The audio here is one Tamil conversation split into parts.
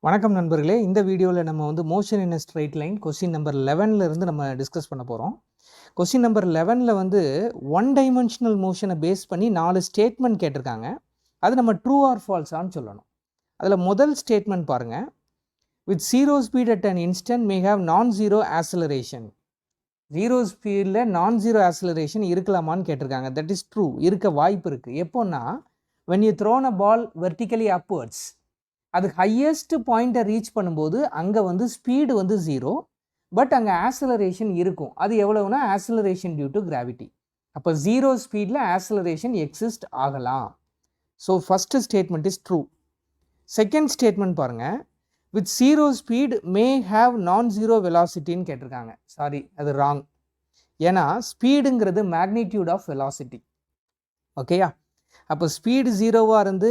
வணக்கம் நண்பர்களே. இந்த வீடியோவில் நம்ம வந்து motion in a straight line question number 11 இருந்து நம்ம டிஸ்கஸ் பண்ண போகிறோம். கொஸ்டின் நம்பர் 11ல் வந்து ஒன் டைமென்ஷனல் மோஷனை பேஸ் பண்ணி 4 ஸ்டேட்மெண்ட் கேட்டிருக்காங்க. அது நம்ம ட்ரூ ஆர் ஃபால்ஸான்னு சொல்லணும். அதில் முதல் ஸ்டேட்மெண்ட் பாருங்கள். With zero speed at an instant May have non zero acceleration. Zero ஸ்பீடில் நான் ஜீரோ ஆக்சலரேஷன் இருக்கலாமான்னு கேட்டிருக்காங்க. That is true. இருக்க வாய்ப்பு இருக்குது. எப்போன்னா when you thrown a ball vertically upwards, அது ஹையஸ்ட் பாயிண்ட்டை ரீச் பண்ணும்போது அங்கே வந்து ஸ்பீடு வந்து 0, பட் அங்கே ஆக்சலரேஷன் இருக்கும். அது எவ்வளவுனா ஆக்சலரேஷன் டியூ டு கிராவிட்டி. அப்போ 0 ஸ்பீடில் ஆக்சலரேஷன் எக்ஸிஸ்ட் ஆகலாம். So first statement is true. Second statement பாருங்கள். With zero speed may have non zero வெலாசிட்டின்னு கேட்டிருக்காங்க. சாரி, அது ராங். ஏன்னா ஸ்பீடுங்கிறது மேக்னிடியூட் ஆஃப் வெலாசிட்டி. ஓகேயா? அப்போ ஸ்பீடு 0வாக இருந்து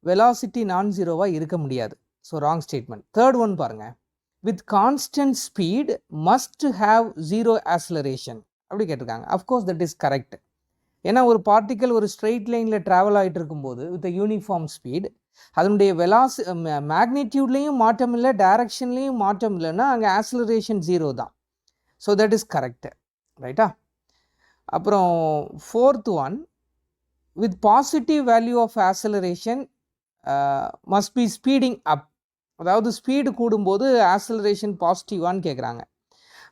வெலாசிட்டி நான் ஜீரோவாக இருக்க முடியாது. So wrong statement. Third one பாருங்கள். With constant speed must have zero acceleration அப்படி கேட்டிருக்காங்க. Of course that is correct. ஏன்னா ஒரு பார்ட்டிக்கல் ஒரு ஸ்ட்ரெயிட் லைனில் ட்ராவல் ஆகிட்டு இருக்கும்போது வித் யூனிஃபார்ம் ஸ்பீட் அதனுடைய மேக்னிடியூட்லேயும் மாற்றம் இல்லை, டைரக்ஷன்லேயும் மாற்றம் இல்லைன்னா அங்கே ஆக்சலரேஷன் 0 தான். So that is correct. ரைட்டா? அப்புறம் fourth one. With positive value of acceleration must be speeding up. அதாவது ஸ்பீடு கூடும்போது ஆக்சலரேஷன் பாசிட்டிவான்னு கேட்குறாங்க.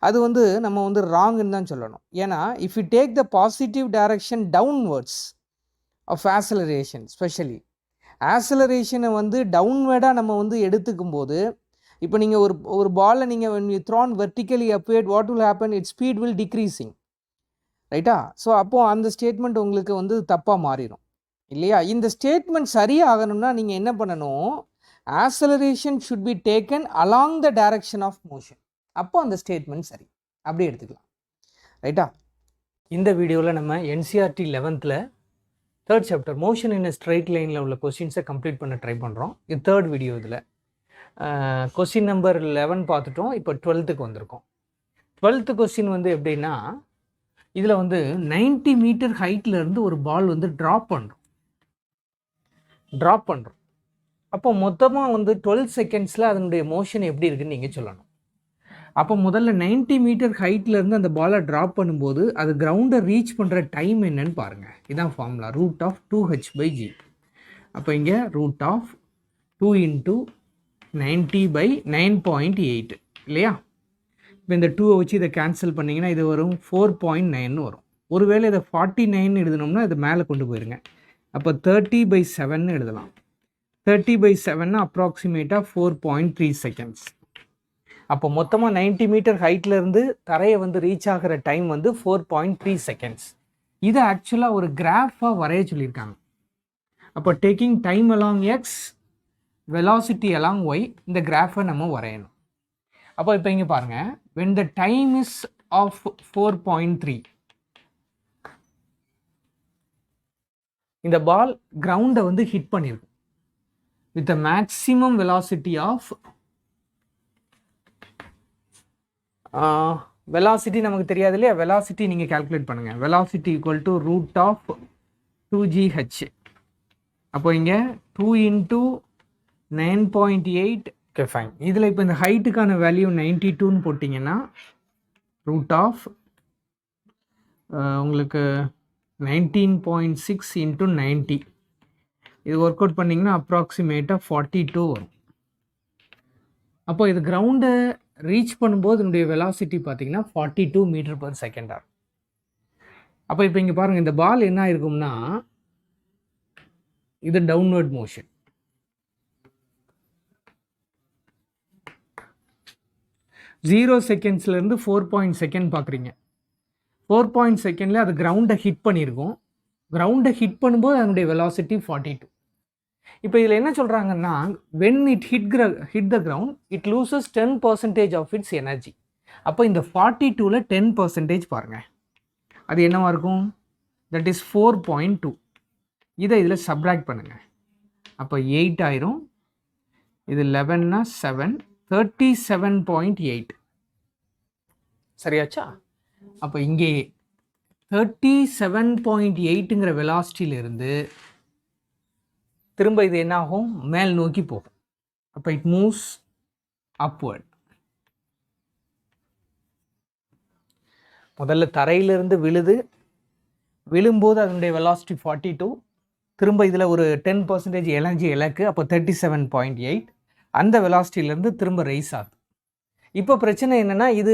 அது வந்து நம்ம வந்து ராங்குன்னு தான் சொல்லணும். ஏன்னா if you take the positive direction downwards of acceleration, specially ஆக்சலரேஷனை வந்து டவுன்வேர்டாக நம்ம வந்து எடுத்துக்கும் போது, இப்போ நீங்கள் ஒரு பாலை நீங்கள் when you thrown vertically upward, what will happen? Its speed will decreasing. ரைட்டா? ஸோ அப்போது அந்த ஸ்டேட்மெண்ட் உங்களுக்கு வந்து தப்பாக மாறிடும் இல்லையா? இந்த ஸ்டேட்மெண்ட் சரியாகணும்னா நீங்கள் என்ன பண்ணணும்? Acceleration should be taken along the direction of motion. அப்போ அந்த ஸ்டேட்மெண்ட் சரி. அப்படியே எடுத்துக்கலாம். ரைட்டா? இந்த வீடியோவில் நம்ம NCERT 11th third chapter motion இன் ஸ்ட்ரெயிட் லைனில் உள்ள கொஸ்டின்ஸை கம்ப்ளீட் பண்ண ட்ரை பண்ணுறோம். இது தேர்ட் வீடியோ. இதில் கொஸ்டின் நம்பர் 11 பார்த்துட்டோம். இப்போ 12க்கு வந்திருக்கோம். 12th கொஸ்டின் வந்து எப்படின்னா, இதில் வந்து 90 மீட்டர் ஹைட்லேருந்து ஒரு பால் வந்து ட்ராப் பண்ணுறோம். அப்போ மொத்தமாக வந்து 12 செகண்ட்ஸில் அதனுடைய மோஷன் எப்படி இருக்குன்னு நீங்கள் சொல்லணும். அப்போ முதல்ல 90 மீட்டர் ஹைட்லேருந்து அந்த பாலை ட்ராப் பண்ணும்போது அது கிரவுண்டை ரீச் பண்ணுற டைம் என்னன்னு பாருங்கள். இதுதான் ஃபார்முலா. Root of 2h/g. அப்போ இங்கே ரூட் ஆஃப் 2 × 90/9.8 இல்லையா? இப்போ இந்த 2 வச்சு இதை கேன்சல் பண்ணிங்கன்னா இது வரும் 4.9 வரும். ஒருவேளை இதை 49 எழுதணும்னா இது மேலே கொண்டு போயிருங்க. அப்போ 30/7 எழுதலாம். 30/7 அப்ராக்சிமேட்டாக 4.3 செகண்ட்ஸ். அப்போ மொத்தமாக 90 மீட்டர் ஹைட்லேருந்து தரையை வந்து ரீச் ஆகிற டைம் வந்து 4.3 செகண்ட்ஸ். இதை ஆக்சுவலாக ஒரு கிராஃபாக வரைய சொல்லியிருக்காங்க. அப்போ taking time along X, velocity along Y, இந்த கிராஃபை நம்ம வரையணும். அப்போ இப்போ இங்கே பாருங்கள். when the time is of 4.3, இந்த பால் கிரவுண்டை வந்து ஹிட் பண்ணியிருக்கும் with a maximum velocity of velocity நமக்கு தெரியாது இல்லையா? வெலாசிட்டி நீங்கள் கால்குலேட் பண்ணுங்கள். Velocity equal to root of 2gh. அப்போ இங்கே 2 × 9.8. Okay, fine. இதில் இப்போ இந்த ஹைட்டுக்கான வேல்யூ 92ன்னு போட்டிங்கன்னா ரூட் ஆஃப் உங்களுக்கு 19.6 × 90. இது ஒர்க் அவுட் பண்ணிங்கன்னா அப்ராக்சிமேட்டாக 42 வரும். அப்போ இது கிரவுண்டை ரீச் பண்ணும்போது இதனுடைய வெலாசிட்டி பார்த்தீங்கன்னா 42 மீட்டர்/செகண்ட் ஆகும். அப்போ இப்போ இங்கே பாருங்கள், இந்த பால் என்ன இருக்கும்னா இது டவுன்வர்ட் மோஷன். ஜீரோ செகண்ட்ஸ்லேருந்து 4 செகண்ட் பார்க்குறீங்க. 4 செகண்டில் அது கிரவுண்டை ஹிட் பண்ணியிருக்கும். கிரவுண்டை ஹிட் பண்ணும்போது அதனுடைய வெலாசிட்டி 42. இப்போ இதில் என்ன சொல்கிறாங்கன்னா, when it hit the ground it loses 10% of its energy. அப்போ இந்த 42ல் 10% பாருங்கள், அது என்னவாக இருக்கும்? That is 4.2. இதை இதில் சப்ராக்ட் பண்ணுங்கள். அப்போ 8 ஆயிரும். இது 11னா 7, 37.8. சரியாச்சா? அப்போ இங்கே 37.8ங்கிற வெலாசிட்டியிலிருந்து திரும்ப இது என்ன ஆகும்? மேல் நோக்கி போகும். அப்போ இட் மூவ்ஸ் அப்வர்ட். முதல்ல தரையிலிருந்து விழும்போது அதனுடைய வெலாசிட்டி 42, திரும்ப இதில் ஒரு 10% எனர்ஜி இலக்கு, அப்போ 37.8, அந்த வெலாசிட்டியிலேருந்து திரும்ப ரைஸ் ஆகுது. இப்போ பிரச்சனை என்னென்னா, இது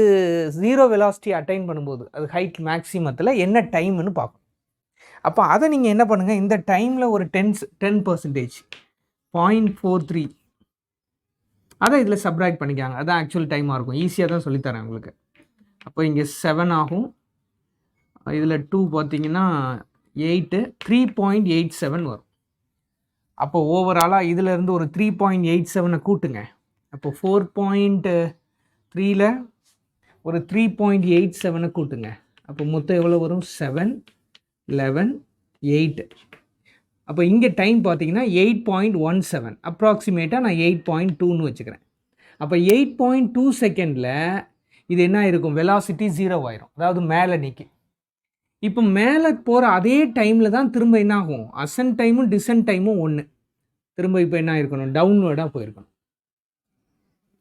0 வெலாசிட்டி அட்டைன் பண்ணும்போது அது ஹைட் மேக்ஸிமத்தில் என்ன டைம்னு பார்க்கணும். அப்போ அதை நீங்கள் என்ன பண்ணுங்கள், இந்த டைமில் ஒரு 10% 0.43 அதை இதில் சப்ராக்ட் பண்ணிக்காங்க. அதான் ஆக்சுவல் டைமாக இருக்கும். ஈஸியாக தான் சொல்லித்தரேன் உங்களுக்கு. அப்போ இங்கே 7 ஆகும், இதில் 2 பார்த்தீங்கன்னா 8, 3.87 வரும். அப்போ ஓவராலாக இதிலேருந்து ஒரு 3.87 கூட்டுங்க. அப்போ 4.3ல் ஒரு 3.87 கூட்டுங்க. அப்போ மொத்தம் எவ்வளோ வரும்? 7, 11, 8. அப்போ இங்கே டைம் பார்த்தீங்கன்னா 8.17, அப்ராக்சிமேட்டாக நான் 8.2ன்னு வச்சுக்கிறேன். அப்போ 8.2 செகண்டில் இது என்ன இருக்கும்? வெலாசிட்டி 0 ஆயிரும், அதாவது மேலே நிற்கி. இப்போ மேலே போகிற அதே டைமில் தான் திரும்ப என்ன ஆகும்? அசன்ட் டைமும் டிசன்ட் டைமும் ஒன்று. திரும்ப இப்போ என்ன இருக்கணும்? டவுன்வேர்டாக போயிருக்கணும்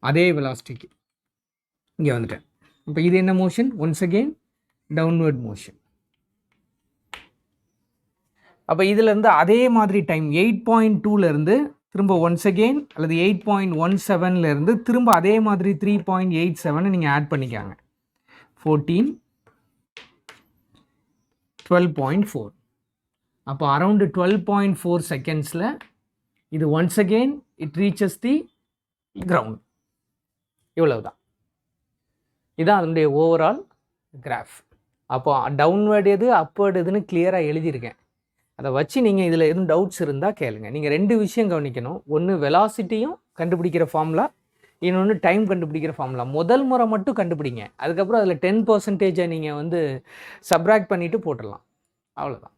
அதே வெலாசிட்டிக்கு. இங்கே வந்துட்டேன். இப்போ இது என்ன motion? Once again downward motion. அப்போ இதிலேருந்து அதே மாதிரி டைம் 8.2லேருந்து திரும்ப ஒன்ஸ் அகெயின் அல்லது 8.17லேருந்து திரும்ப அதே மாதிரி 3.87 நீங்கள் ஆட் பண்ணிக்காங்க. 14, 12.4. அப்போ அரவுண்டு 12.4 செகண்ட்ஸில் இது once again it reaches the ground. இவ்வளவு தான். இதான் அதனுடைய ஓவரால் கிராஃப். அப்போ டவுன்வேர்டு எது அப்வேர்டு எதுன்னு கிளியராக எழுதியிருக்கேன். அதை வச்சு நீங்கள் இதில் எதுவும் டவுட்ஸ் இருந்தால் கேளுங்க. நீங்கள் 2 விஷயம் கவனிக்கணும். ஒன்று வெலாசிட்டியும் கண்டுபிடிக்கிற ஃபார்முலா, இன்னொன்று டைம் கண்டுபிடிக்கிற ஃபார்முலா. முதல் முறை மட்டும் கண்டுபிடிங்க, அதுக்கப்புறம் அதில் 10% நீங்கள் வந்து சப்ராக்ட் பண்ணிவிட்டு போட்டுடலாம். அவ்வளோதான்.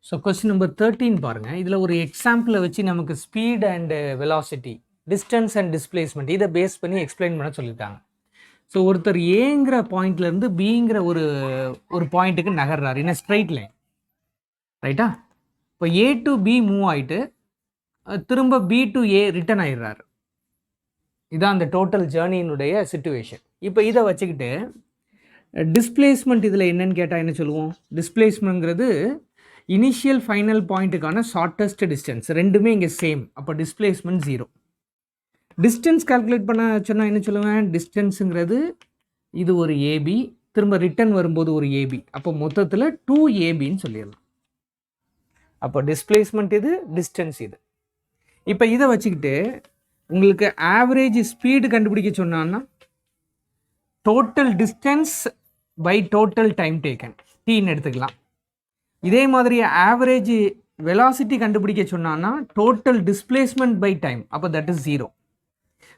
ஸோ கொஸ்டின் நம்பர் 13 பாருங்கள். இதில் ஒரு எக்ஸாம்பிளை வச்சு நமக்கு speed and velocity, distance and displacement இதை பேஸ் பண்ணி எக்ஸ்பிளைன் பண்ண சொல்லியிருக்காங்க. ஸோ ஒருத்தர் ஏங்கிற பாயிண்ட்லேருந்து பிங்கிற ஒரு பாயிண்ட்டுக்கு நகர்றாரு இன் ஸ்ட்ரைட் லைன், ரைட்டா? இப்போ ஏ டு பி மூவ் ஆகிட்டு திரும்ப பி டு ஏ ரிட்டர்ன் ஆயிடுறாரு. இதுதான் அந்த டோட்டல் ஜேர்னியினுடைய சிச்சுவேஷன். இப்போ இதை வச்சுக்கிட்டு டிஸ்பிளேஸ்மெண்ட் இதில் என்னன்னு கேட்டால் என்ன சொல்லுவோம்? டிஸ்பிளேஸ்மெண்ட்ங்கிறது இனிஷியல் ஃபைனல் பாயிண்ட்டுக்கான ஷார்ட்டஸ்ட் டிஸ்டன்ஸ். ரெண்டுமே இங்கே சேம். அப்போ டிஸ்பிளேஸ்மெண்ட் 0. டிஸ்டன்ஸ் கால்குலேட் பண்ண சொன்னால் என்ன சொல்லுவேன்? டிஸ்டன்ஸுங்கிறது இது ஒரு ஏபி, திரும்ப ரிட்டர்ன் வரும்போது ஒரு ஏபி, அப்போ மொத்தத்தில் 2AB சொல்லிடலாம். அப்போ டிஸ்பிளேஸ்மெண்ட் இது, டிஸ்டன்ஸ் இது. இப்போ இதை வச்சுக்கிட்டு உங்களுக்கு ஆவரேஜ் ஸ்பீடு கண்டுபிடிக்க சொன்னான்னா total distance by total time taken டீன்னு எடுத்துக்கலாம். இதே மாதிரி ஆவரேஜ் வெலாசிட்டி கண்டுபிடிக்க சொன்னான்னா டோட்டல் டிஸ்பிளேஸ்மெண்ட் பை டைம், அப்போ தட் இஸ் 0.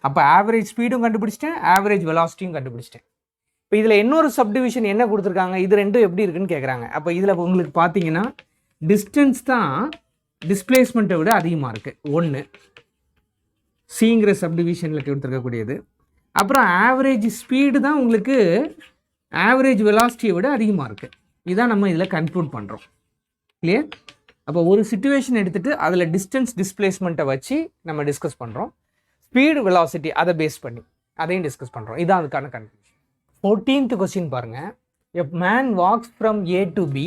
அப்போ ஆவரேஜ் ஸ்பீடும் கண்டுபிடிச்சிட்டேன், ஆவரேஜ் வெலாசிட்டியும் கண்டுபிடிச்சிட்டேன். இப்போ இதில் இன்னொரு சப்டிவிஷன் என்ன கொடுத்துருக்காங்க? இது ரெண்டும் எப்படி இருக்குன்னு கேட்குறாங்க. அப்போ இதில் உங்களுக்கு பார்த்தீங்கன்னா டிஸ்டன்ஸ் தான் டிஸ்பிளேஸ்மெண்ட்டை விட அதிகமாக இருக்குது, 1 சிங்கிற சப்டிவிஷனில் கொடுத்துருக்கக்கூடியது. அப்புறம் ஆவரேஜ் ஸ்பீடு தான் உங்களுக்கு ஆவரேஜ் வெலாசிட்டியை விட அதிகமாக இருக்குது. இதான் நம்ம இதில் கன்க்ளூட் பண்ணுறோம். கிளியர்? அப்போ ஒரு சிச்சுவேஷன் எடுத்துகிட்டு அதில் டிஸ்டன்ஸ் டிஸ்பிளேஸ்மெண்ட்டை வச்சு நம்ம டிஸ்கஸ் பண்ணுறோம். ஸ்பீடு வெலாசிட்டி அதை பேஸ் பண்ணி அதையும் டிஸ்கஸ் பண்ணுறோம். இதான் அதுக்கான கன்க்ளூஷன். 14th கொஸ்டின் பாருங்கள். A man walks from A to B.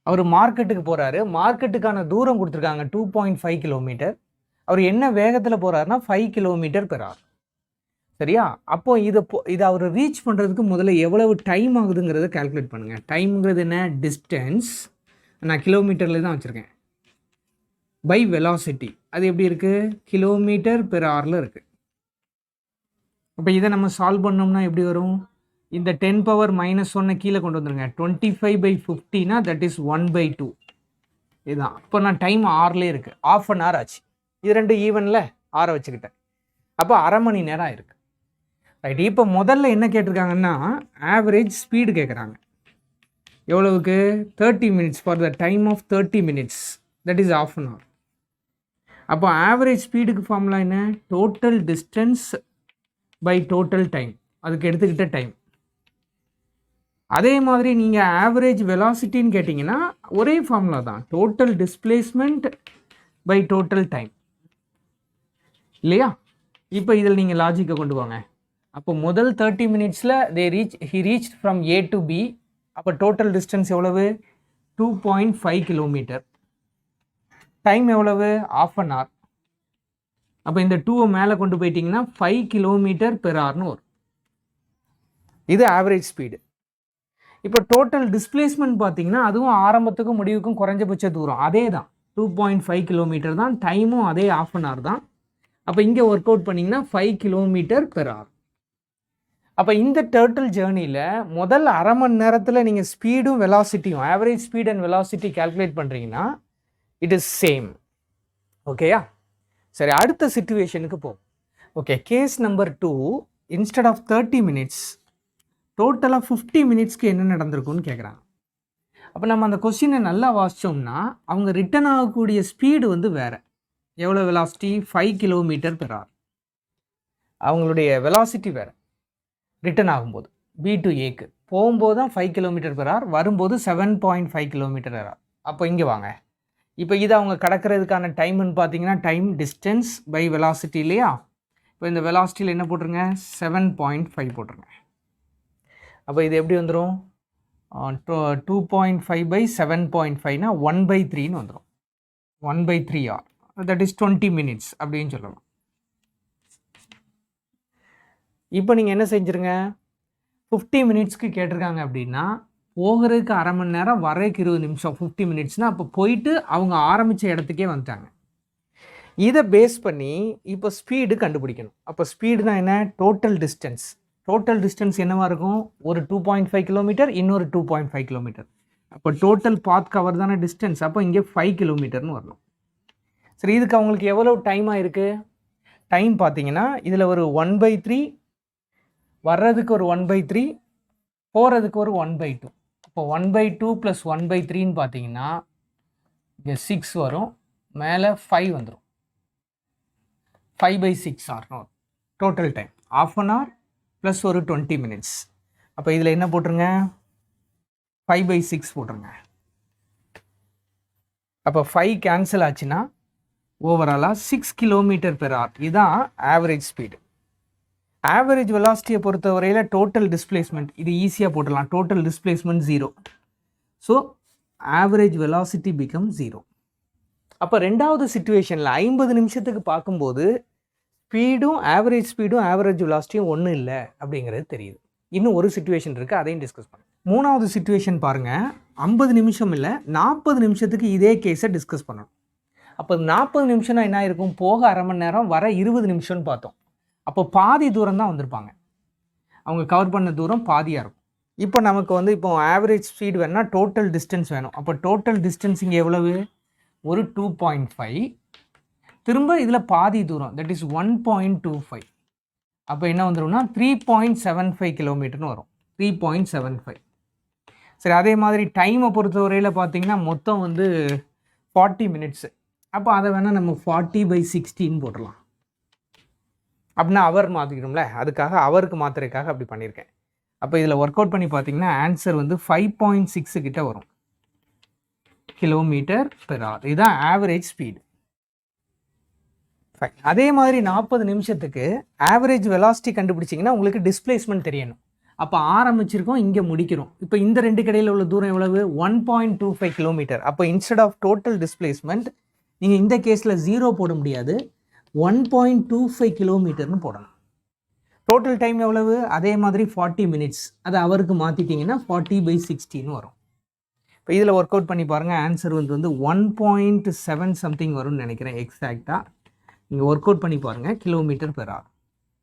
அவர் மார்க்கெட்டுக்கு போகிறாரு. மார்க்கெட்டுக்கான தூரம் கொடுத்துருக்காங்க 2.5 கிலோமீட்டர். அவர் என்ன வேகத்தில் போகிறாருன்னா 5 km/h. சரியா? அப்போது இதை அவர் ரீச் பண்ணுறதுக்கு முதல்ல எவ்வளவு டைம் ஆகுதுங்கிறத கால்குலேட் பண்ணுங்கள். டைம்ங்கிறது என்ன? டிஸ்டன்ஸ், நான் கிலோமீட்டரில் தான் வச்சுருக்கேன், பை வெலாசிட்டி. அது எப்படி இருக்குது? km/h இருக்குது. அப்போ இதை நம்ம சால்வ் பண்ணோம்னா எப்படி வரும்? இந்த 10⁻⁻1 கீழே கொண்டு வந்துருங்க. 25/50னா தட் இஸ் 1/2. இதுதான். இப்போ நான் டைம் ஹவர்லேயே இருக்குது, ½ an hour ஆச்சு. இது 2 ஈவனில் ஆரை வச்சுக்கிட்டேன். அப்போ அரை மணி நேரம் இருக்குது. ரைட். இப்போ முதல்ல என்ன கேட்டிருக்காங்கன்னா ஆவரேஜ் ஸ்பீடு கேட்குறாங்க. எவ்வளவுக்கு? 30 minutes for the time of 30 minutes, that is ½ an hour. அப்போ ஆவரேஜ் ஸ்பீடுக்கு ஃபார்முலா என்ன? Total distance by total time, அதுக்கு எடுத்துக்கிட்ட டைம். அதே மாதிரி நீங்கள் ஆவரேஜ் வெலாசிட்டின்னு கேட்டிங்கன்னா ஒரே ஃபார்முலா தான், total displacement by total time. இல்லையா? இப்போ இதில் நீங்கள் லாஜிக்கை கொண்டு வாங்க. அப்போ முதல் 30 மினிட்ஸில் he reached from A to B. அப்போ டோட்டல் டிஸ்டன்ஸ் எவ்வளவு? 2.5 கிலோமீட்டர். டைம் எவ்வளவு? ½ an hour. அப்போ இந்த 2 மேலே கொண்டு போயிட்டீங்கன்னா 5 கிலோமீட்டர் பெர் ஹவர்னு வரும். இது ஆவரேஜ் ஸ்பீடு. இப்போ டோட்டல் டிஸ்பிளேஸ்மெண்ட் பார்த்தீங்கன்னா அதுவும் ஆரம்பத்துக்கும் முடிவுக்கும் குறைஞ்சபட்ச தூரம் அதே தான், 2.5 கிலோமீட்டர் தான். டைமும் அதே ½ an hour தான். அப்போ இங்கே ஒர்க் அவுட் பண்ணிங்கன்னா 5 கிலோமீட்டர் பெர் ஹவர். அப்போ இந்த டோட்டல் ஜேர்னியில் முதல் அரை மணி நேரத்தில் நீங்கள் ஸ்பீடும் வெலாசிட்டியும் average speed and velocity calculate பண்ணுறீங்கன்னா இட் இஸ் சேம். ஓகேயா? சரி, அடுத்த சிச்சுவேஷனுக்கு போகும். Okay, case number 2, instead of 30 minutes டோட்டலாக 50 மினிட்ஸ்க்கு என்ன நடந்திருக்குன்னு கேட்குறாங்க. அப்போ நம்ம அந்த கொஸ்டினை நல்லா வாசித்தோம்னா அவங்க ரிட்டர்ன் ஆகக்கூடிய ஸ்பீடு வந்து வேறு. எவ்வளோ வெலாசிட்டி? 5 kilometre per hour. அவங்களுடைய வெலாசிட்டி வேறு. ரிட்டர்ன் ஆகும்போது பி டு ஏக்கு போகும்போது தான் 5 கிலோமீட்டர் பெர் ஹவர், வரும்போது 7.5 கிலோமீட்டர் பெர் ஹவர். அப்போ இங்கே வாங்க. இப்போ இது அவங்க கடக்கிறதுக்கான டைம்னு பார்த்தீங்கன்னா டைம் டிஸ்டன்ஸ் பை வெலாசிட்டி இல்லையா? இப்போ இந்த வெலாசிட்டியில் என்ன போட்டுருங்க? 7.5 போட்டுருங்க. அப்போ இது எப்படி வந்துடும்? 2.5 by 7.5னா 1/3ன்னு வந்துடும். 1/3 hour, தட் இஸ் 20 மினிட்ஸ் அப்படின்னு சொல்லலாம். இப்போ நீங்கள் என்ன செஞ்சுருங்க? 50 மினிட்ஸ்க்கு கேட்டிருக்காங்க அப்படின்னா போகிறதுக்கு அரை மணி நேரம், வர்றதுக்கு 20 நிமிஷம். 50 மினிட்ஸ்னால் அப்போ போயிட்டு அவங்க ஆரம்பித்த இடத்துக்கே வந்துட்டாங்க. இதை பேஸ் பண்ணி இப்போ ஸ்பீடு கண்டுபிடிக்கணும். அப்போ ஸ்பீடுனா என்ன? Total distance. டோட்டல் டிஸ்டன்ஸ் என்னவாக இருக்கும்? ஒரு 2.5 கிலோமீட்டர், இன்னொரு 2.5 கிலோமீட்டர். அப்போ டோட்டல் பாத் கவர் தானே டிஸ்டன்ஸ். அப்போ இங்கே 5 கிலோமீட்டர்னு வரணும். சரி, இதுக்கு அவங்களுக்கு எவ்வளோ டைம் ஆயிருக்கு? டைம் பார்த்தீங்கன்னா இதில் ஒரு 1/3, வர்றதுக்கு ஒரு 1/3, போகிறதுக்கு ஒரு 1/2. இப்போ 1/2 + 1/3ன்னு பார்த்தீங்கன்னா இங்கே 6 வரும், மேலே 5 வந்துடும். 5/6 hour total time. ½ an hour plus ஒரு 20 மினிட்ஸ். அப்போ இதில் என்ன போட்டுருங்க? 5/6 போட்டுருங்க. அப்போ 5 கேன்சல் ஆச்சுன்னா ஓவராலாக 6 கிலோமீட்டர் பெர் ஹவர். இதுதான் ஆவரேஜ் ஸ்பீடு. ஆவரேஜ் வெலாசிட்டியை பொறுத்தவரையில் டோட்டல் டிஸ்பிளேஸ்மெண்ட் இது ஈஸியாக போட்டுடலாம். Total displacement 0. So average velocity become 0. அப்போ ரெண்டாவது சிச்சுவேஷனில் 50 நிமிஷத்துக்கு பார்க்கும்போது ஸ்பீடும் ஆவரேஜ் வெலாசிட்டியும் ஒன்றும் இல்லை அப்படிங்கிறது தெரியுது. இன்னும் ஒரு சிச்சுவேஷன் இருக்குது, அதையும் டிஸ்கஸ் பண்ணலாம். மூணாவது சிச்சுவேஷன் பாருங்கள். 50 நிமிஷம் இல்லை, 40 நிமிஷத்துக்கு இதே கேஸை டிஸ்கஸ் பண்ணணும். அப்போ 40 நிமிஷம்னா என்ன இருக்கும்? போக அரை மணி நேரம், வர 20 நிமிஷம்னு பார்த்தோம். அப்போ பாதி தூரம் தான் வந்திருப்பாங்க. அவங்க கவர் பண்ண தூரம் பாதியாக இருக்கும். இப்போ நமக்கு வந்து இப்போ ஆவரேஜ் ஸ்பீடு வேணும்னா டோட்டல் டிஸ்டன்ஸ் வேணும். அப்போ டோட்டல் டிஸ்டன்ஸ் இங்கே எவ்வளவு? ஒரு 2.5. திரும்ப இதில் பாதி தூரம், தட் இஸ் 1.25. அப்போ என்ன வந்துடும்னா 3.75 கிலோமீட்டர்னு வரும். 3.75. சரி, அதே மாதிரி டைமை பொறுத்தவரையில் பார்த்தீங்கன்னா மொத்தம் வந்து 40 மினிட்ஸு. அப்போ அதை வேணால் நம்ம 40/16 போட்டுடலாம். அப்படின்னா அவர் மாற்றிக்கணும்ல, அதுக்காக அவருக்கு மாற்றுறதுக்காக அப்படி பண்ணியிருக்கேன். அப்போ இதில் ஒர்க் அவுட் பண்ணி பார்த்தீங்கன்னா ஆன்சர் வந்து 5.6 கிட்ட வரும் கிலோமீட்டர் பெர் ஹவர். இதுதான் ஆவரேஜ் ஸ்பீடு. அதே மாதிரி 40 நிமிஷத்துக்கு ஆவரேஜ் வெலாசிட்டி கண்டுபிடிச்சிங்கன்னா உங்களுக்கு டிஸ்பிளேஸ்மெண்ட் தெரியணும். அப்போ ஆரம்பிச்சிருக்கோம், இங்கே முடிக்கிறோம். இப்போ இந்த ரெண்டு கடையில் உள்ள தூரம் எவ்வளவு? 1.25 கிலோமீட்டர். அப்போ இன்ஸ்டெட் ஆஃப் டோட்டல் டிஸ்பிளேஸ்மெண்ட் நீங்கள் இந்த கேஸில் 0 போட முடியாது, 1.25 கிலோமீட்டர்னு போடணும். டோட்டல் டைம் எவ்வளவு? அதே மாதிரி 40 மினிட்ஸ். அதை அவருக்கு மாற்றிட்டிங்கன்னா 40/16 வரும். இப்போ இதில் ஒர்க் அவுட் பண்ணி பாருங்கள். ஆன்சர் வந்து 1.7 சம்திங் வரும்னு நினைக்கிறேன் எக்ஸாக்டாக. நீங்கள் ஒர்க் அவுட் பண்ணி பாருங்கள், கிலோமீட்டர் பெர் ஹவர்.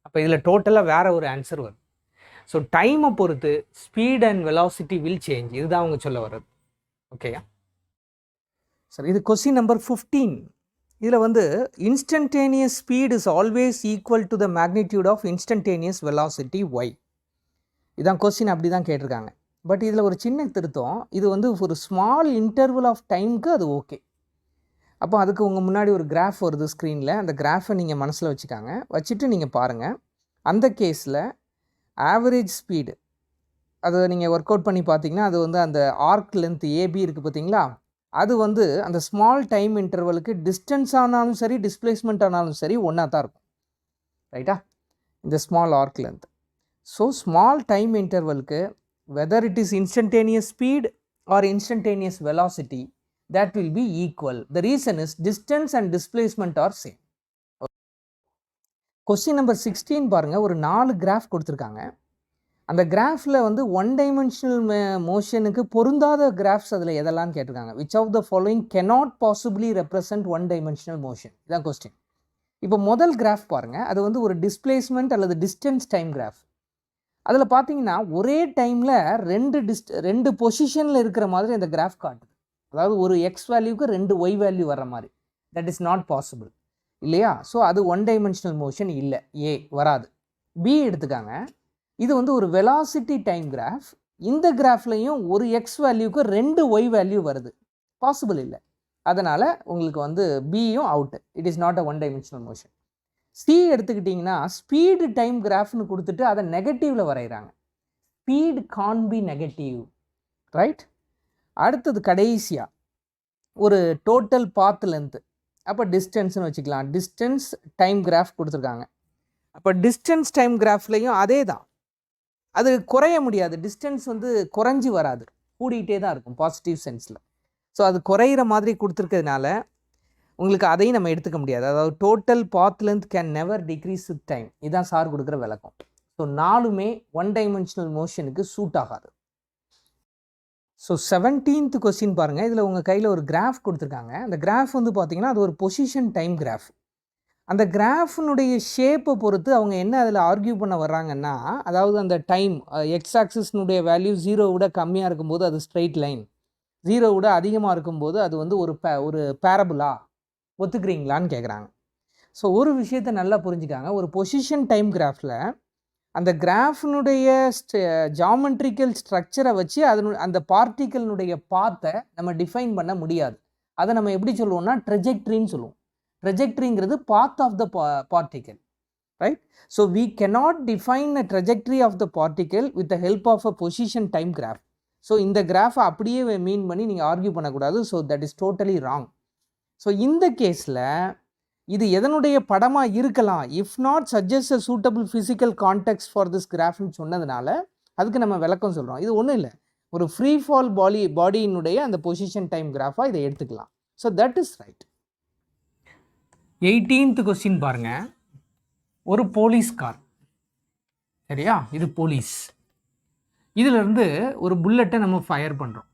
அப்போ இதில் டோட்டலாக வேறு ஒரு ஆன்சர் வரும். ஸோ டைமை பொறுத்து speed and velocity will change. இதுதான் அவங்க சொல்ல வர்றது. ஓகேயா? சார், இது கொஸ்டின் நம்பர் 15. இதில் வந்து instantaneous speed is always equal to the magnitude of instantaneous velocity why. இதான் கொஸ்டின், அப்படி தான் கேட்டிருக்காங்க. பட் இதில் ஒரு சின்ன திருத்தம். இது வந்து ஒரு ஸ்மால் இன்டர்வல் ஆஃப் டைமுக்கு அது ஓகே. அப்போ அதுக்கு உங்கள் முன்னாடி ஒரு கிராஃப் வருது ஸ்க்ரீனில். அந்த கிராஃபை நீங்கள் மனசில் வச்சுக்காங்க. வச்சுட்டு நீங்கள் பாருங்கள். அந்த கேஸில் ஆவரேஜ் ஸ்பீடு அதை நீங்கள் ஒர்க் அவுட் பண்ணி பார்த்தீங்கன்னா அது வந்து அந்த ஆர்க் லென்த் ஏபி இருக்குது பார்த்தீங்களா, அது வந்து அந்த ஸ்மால் டைம் இன்டர்வலுக்கு டிஸ்டன்ஸ் ஆனாலும் சரி டிஸ்பிளேஸ்மெண்ட் ஆனாலும் சரி ஒன்றா தான் இருக்கும். ரைட்டா, இந்த small arc length. So small time இன்டர்வலுக்கு whether it is instantaneous speed or instantaneous velocity, that will be equal. The reason is distance and displacement are same. Question number 16 பாருங்க, ஒரு 4 கிராஃப் கொடுத்துருக்காங்க. அந்த கிராஃபில் வந்து ஒன் டைமென்ஷனல் மோஷனுக்கு பொருந்தாத கிராஃப்ஸ் அதில் எதெல்லாம் கேட்டிருக்காங்க. Which of the following cannot possibly represent one dimensional motion, இதான் கொஸ்டின். இப்போ முதல் கிராஃப் பாருங்கள், அது வந்து ஒரு டிஸ்பிளேஸ்மெண்ட் அல்லது டிஸ்டன்ஸ் டைம் கிராஃப். அதில் பார்த்தீங்கன்னா ஒரே டைமில் ரெண்டு பொசிஷனில் இருக்கிற மாதிரி அந்த கிராஃப் காட்டுது. அதாவது ஒரு எக்ஸ் வேல்யூக்கு 2 ஒய் வேல்யூ வர்ற மாதிரி. தட் இஸ் நாட் பாசிபிள் இல்லையா? ஸோ அது ஒன் டைமென்ஷனல் மோஷன் இல்லை, ஏ வராது. பி எடுத்துக்காங்க, இது வந்து ஒரு வெலாசிட்டி டைம் கிராஃப். இந்த கிராஃப்லையும் ஒரு எக்ஸ் வேல்யூக்கு 2 ஒய் வேல்யூ வருது, பாசிபிள் இல்லை. அதனால் உங்களுக்கு வந்து பியும் out, it is not a one dimensional motion. C எடுத்துக்கிட்டிங்கன்னா ஸ்பீடு டைம் கிராஃப்னு கொடுத்துட்டு அதை நெகட்டிவில் வரைகிறாங்க. Speed can be negative, right. அடுத்தது கடைசியாக ஒரு டோட்டல் பாத் லென்த்து, அப்போ டிஸ்டன்ஸ்னு வச்சுக்கலாம். டிஸ்டன்ஸ் டைம் கிராஃப் கொடுத்துருக்காங்க. அப்போ டிஸ்டன்ஸ் டைம் கிராஃப்லேயும் அதே தான், அது குறைய முடியாது. டிஸ்டன்ஸ் வந்து குறைஞ்சி வராது, கூடிகிட்டே தான் இருக்கும் பாசிட்டிவ் சென்ஸில். ஸோ அது குறையிற மாதிரி கொடுத்துருக்கிறதுனால உங்களுக்கு அதையும் நம்ம எடுத்துக்க முடியாது. அதாவது total path length can never decrease with time, இதுதான் சார் கொடுக்குற விளக்கம். ஸோ 4மே ஒன் டைமென்ஷனல் மோஷனுக்கு சூட் ஆகாது. ஸோ 17th கொஸ்டின் பாருங்கள், இதில் உங்கள் கையில் ஒரு கிராஃப் கொடுத்துருக்காங்க. அந்த கிராஃப் வந்து பார்த்திங்கன்னா அது ஒரு பொசிஷன் டைம் கிராஃப். அந்த கிராஃபினுடைய ஷேப்பை பொறுத்து அவங்க என்ன அதில் ஆர்கியூ பண்ண வர்றாங்கன்னா, அதாவது அந்த டைம் எக்ஸ் ஆக்சிஸ்னுடைய வேல்யூ 0 விட கம்மியாக இருக்கும்போது அது ஸ்ட்ரெயிட் லைன், 0 விட அதிகமாக இருக்கும்போது அது வந்து ஒரு பேரபுலா, ஒத்துக்கிறீங்களான்னு கேட்குறாங்க. ஸோ ஒரு விஷயத்தை நல்லா புரிஞ்சுக்காங்க, ஒரு பொசிஷன் டைம் கிராஃபில் அந்த கிராஃபினுடைய ஜாமெட்ரிக்கல் ஸ்ட்ரக்சரை வச்சு அந்த பார்ட்டிக்கல்னுடைய பாத்தை நம்ம டிஃபைன் பண்ண முடியாது. அதை நம்ம எப்படி சொல்லுவோம்னா ட்ரெஜெக்ட்ரின்னு சொல்லுவோம். ட்ரெஜெக்ட்ரிங்கிறது path of the particle, right. So we cannot define a trajectory of the particle with the help of a position time graph. So இந்த கிராஃபை அப்படியே மீன் பண்ணி நீங்கள் ஆர்கியூ பண்ணக்கூடாது. So that is totally wrong. So இந்த கேஸில் இது எதனுடைய படமாக இருக்கலாம், if not suggest a suitable physical context for this கிராஃப்னு சொன்னதுனால அதுக்கு நம்ம விளக்கம் சொல்கிறோம். இது ஒன்றும் இல்லை, ஒரு ஃப்ரீ ஃபால் பாடியினுடைய அந்த பொசிஷன் டைம் கிராஃபாக இதை எடுத்துக்கலாம். So that is right. 18th question பாருங்கள், ஒரு போலீஸ் கார், சரியா, இது போலீஸ். இதிலிருந்து ஒரு புல்லட்டை நம்ம ஃபயர் பண்ணுறோம்,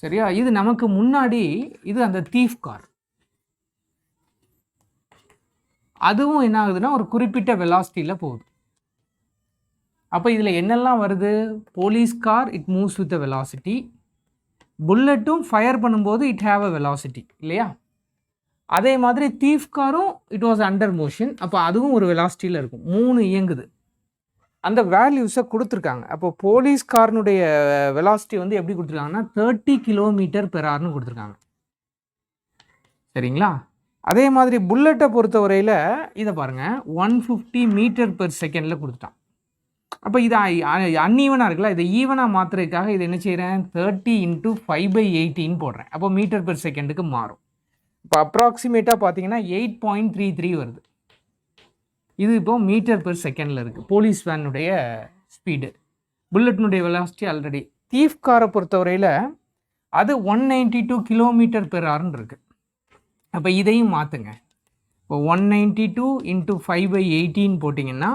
சரியா. இது நமக்கு முன்னாடி இது அந்த தீஃப் கார், அதுவும் என்ன ஆகுதுன்னா ஒரு குறிப்பிட்ட வெலாசிட்டியில் போகுது. அப்போ இதில் என்னெல்லாம் வருது, police car it moves with a velocity, புல்லட்டும் ஃபயர் பண்ணும்போது இட் ஹேவ் அ வெலாசிட்டி இல்லையா. அதே மாதிரி தீஃப் காரும் இட் வாஸ் அண்டர் மோஷன், அப்போ அதுவும் ஒரு வெலாசிட்டியில் இருக்கும். 3 இயங்குது, அந்த வேல்யூஸை கொடுத்துருக்காங்க. அப்போ போலீஸ் கார்னுடைய வெலாசிட்டி வந்து எப்படி கொடுத்துருக்காங்கன்னா 30 km/h கொடுத்துருக்காங்க, சரிங்களா. அதே மாதிரி புல்லட்டை பொறுத்த வரையில் இதை பாருங்கள் 150 m/s கொடுத்துட்டான். அப்போ இது அன்ஈவனாக இருக்குல்ல, இதை ஈவனாக மாற்றுறதுக்காக இதை என்ன செய்கிறேன், 30 × 5/18 போடுறேன். அப்போ m/s மாறும். இப்போ அப்ராக்சிமேட்டாக பார்த்தீங்கன்னா 8.33 வருது. இது இப்போ m/s இருக்குது போலீஸ் வேனுடைய ஸ்பீடு. புல்லட்னுடைய வெலாசிட்டி ஆல்ரெடி. தீஃப் காரை பொறுத்தவரையில் அது 192 km/h இருக்குது. அப்போ இதையும் மாற்றுங்க. இப்போ 192 × 5/18 போட்டிங்கன்னா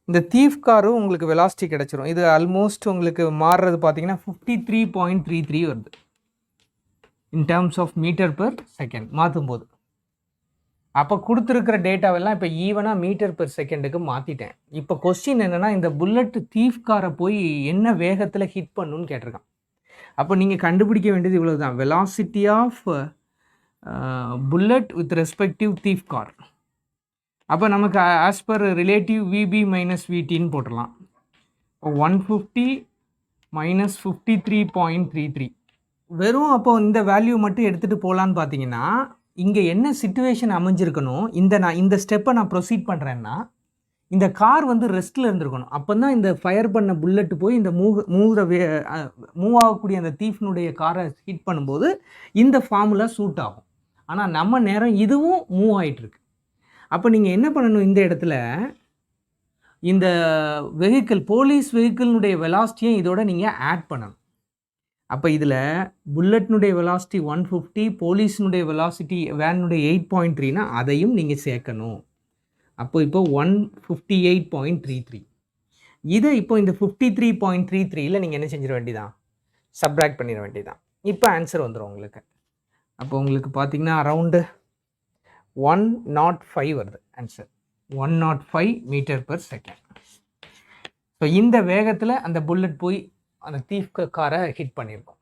இந்த தீஃப் காரும் உங்களுக்கு வெலாசிட்டி கிடச்சிரும். இது ஆல்மோஸ்ட் உங்களுக்கு மாறுறது பார்த்தீங்கன்னா 53.33 வருது இன் டேர்ம்ஸ் ஆஃப் m/s மாற்றும் போது. அப்போ கொடுத்துருக்கிற டேட்டாவெல்லாம் இப்போ ஈவனாக m/s மாற்றிட்டேன். இப்போ கொஸ்டின் என்னென்னா, இந்த புல்லட் தீஃப் காரை போய் என்ன வேகத்தில் ஹிட் பண்ணுன்னு கேட்டிருக்கான். அப்போ நீங்கள் கண்டுபிடிக்க வேண்டியது இவ்வளோ தான், velocity of bullet with respective thief car. அப்போ நமக்கு ஆஸ் பர் ரிலேட்டிவ் VB - VTன்னு போட்டுடலாம். 150 - 53.33 வெறும். அப்போ இந்த வேல்யூ மட்டும் எடுத்துகிட்டு போகலான்னு பார்த்தீங்கன்னா, இங்கே என்ன சிச்சுவேஷன் அமைஞ்சிருக்கணும், நான் இந்த ஸ்டெப்பை நான் ப்ரொசீட் பண்ணுறேன்னா இந்த கார் வந்து ரெஸ்ட்டில் இருந்திருக்கணும். அப்போ தான் இந்த ஃபயர் பண்ண புல்லட்டு போய் இந்த மூவ் ஆகக்கூடிய அந்த தீஃப்னுடைய காரை ஹிட் பண்ணும்போது இந்த ஃபார்முலா சூட் ஆகும். ஆனால் நம்ம நேரம் இதுவும் மூவ் ஆகிட்டுருக்கு. அப்போ நீங்கள் என்ன பண்ணணும் இந்த இடத்துல, இந்த வெஹிக்கிள் போலீஸ் வெஹிக்கிள்னுடைய வெலாசிட்டியும் இதோட நீங்கள் ஆட் பண்ணணும். அப்போ இதில் புல்லட்னுடைய வெலாசிட்டி 150, போலீஸினுடைய வெலாசிட்டி வேனுடைய 8.3னா அதையும் நீங்கள் சேர்க்கணும். அப்போ இப்போ 158.33. இதை இப்போ இந்த 53.33ல் நீங்கள் என்ன செஞ்சிட வேண்டியதான், சப்ராக்ட் பண்ணிட வேண்டியதான். இப்போ ஆன்சர் வந்துடும் உங்களுக்கு. அப்போ உங்களுக்கு பார்த்தீங்கன்னா அரவுண்டு 105 வருது ஆன்சர். 105 மீட்டர்/செகண்ட். ஸோ இந்த வேகத்தில் அந்த புல்லட் போய் அந்த தீஃப் காரை ஹிட் பண்ணியிருக்கோம்.